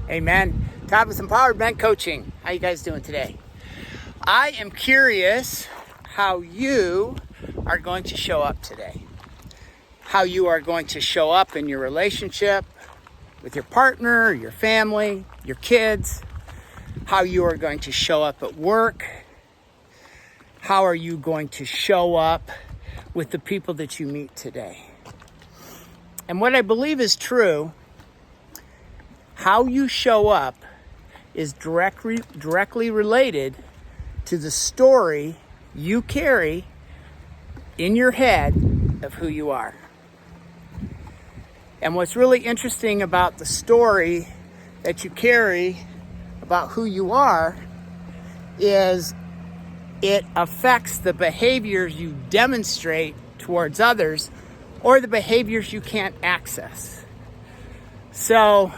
Amen. Todd with Empowered Men Coaching. How you guys doing today? I am curious how you are going to show up today. How you are going to show up in your relationship with your partner, your family, your kids. How you are going to show up at work. How are you going to show up with the people that you meet today? And what I believe is true, how you show up is directly related to the story you carry in your head of who you are. And what's really interesting about the story that you carry about who you are is it affects the behaviors you demonstrate towards others or the behaviors you can't access. So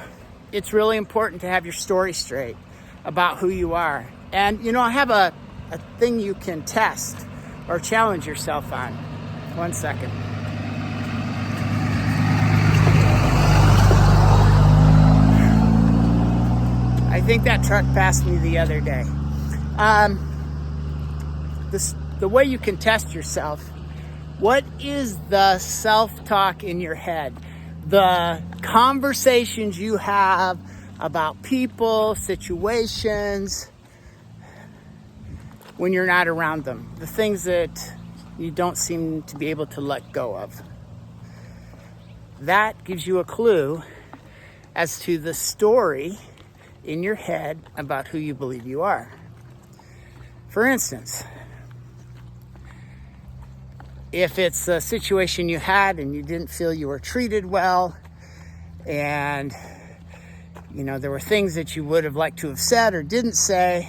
it's really important to have your story straight about who you are. And, I have a thing you can test or challenge yourself on. 1 second. I think that truck passed me the other day. The way you can test yourself, what is the self-talk in your head? The conversations you have about people, situations, when you're not around them. The things that you don't seem to be able to let go of. That gives you a clue as to the story in your head about who you believe you are. For instance, if it's a situation you had and you didn't feel you were treated well, and there were things that you would have liked to have said or didn't say,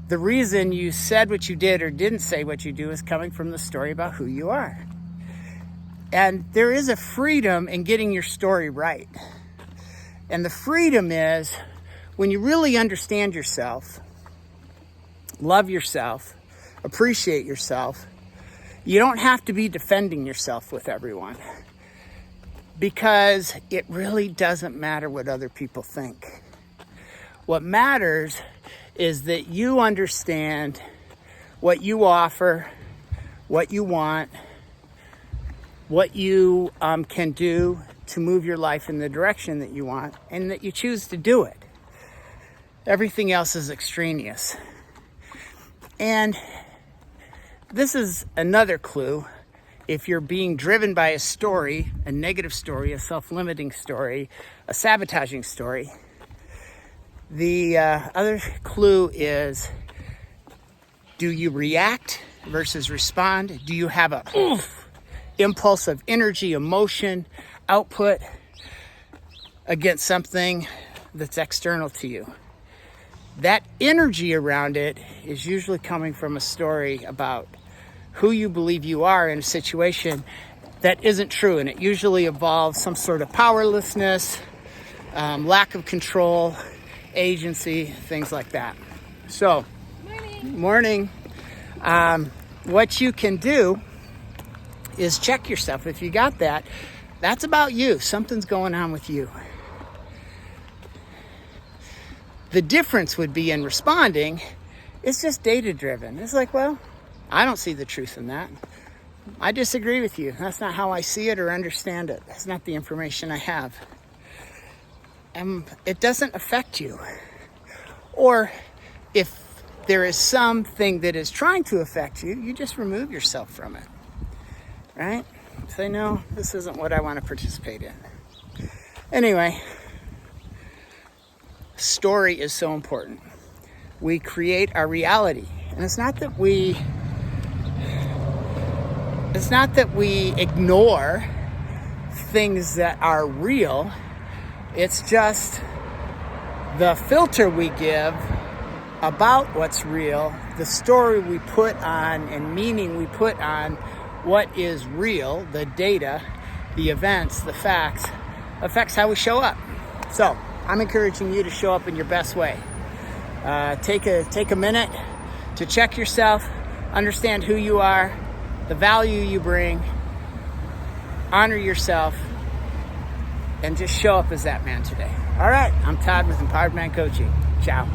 the reason you said what you did or didn't say what you do is coming from the story about who you are. And there is a freedom in getting your story right. And the freedom is when you really understand yourself, love yourself, appreciate yourself, you don't have to be defending yourself with everyone, because it really doesn't matter what other people think. What matters is that you understand what you offer, what you want, what you can do to move your life in the direction that you want, and that you choose to do it. Everything else is extraneous. And this is another clue. If you're being driven by a story, a negative story, a self-limiting story, a sabotaging story, the other clue is, do you react versus respond? Do you have a impulse of energy, emotion, output against something that's external to you? That energy around it is usually coming from a story about who you believe you are in a situation that isn't true, and it usually involves some sort of powerlessness, lack of control, agency, things like that. So, morning. What you can do is check yourself. If you got that, that's about you. Something's going on with you. The difference would be in responding, it's just data-driven. It's like, well, I don't see the truth in that. I disagree with you. That's not how I see it or understand it. That's not the information I have. It doesn't affect you. Or if there is something that is trying to affect you, you just remove yourself from it. Right? Say, no, this isn't what I want to participate in. Anyway, story is so important. We create our reality. And it's not that we ignore things that are real. It's just the filter we give about what's real, the story we put on and meaning we put on what is real, the data, the events, the facts, affects how we show up. So I'm encouraging you to show up in your best way. Take a minute to check yourself, understand who you are, the value you bring, honor yourself, and just show up as that man today. All right, I'm Todd with Empowered Man Coaching. Ciao.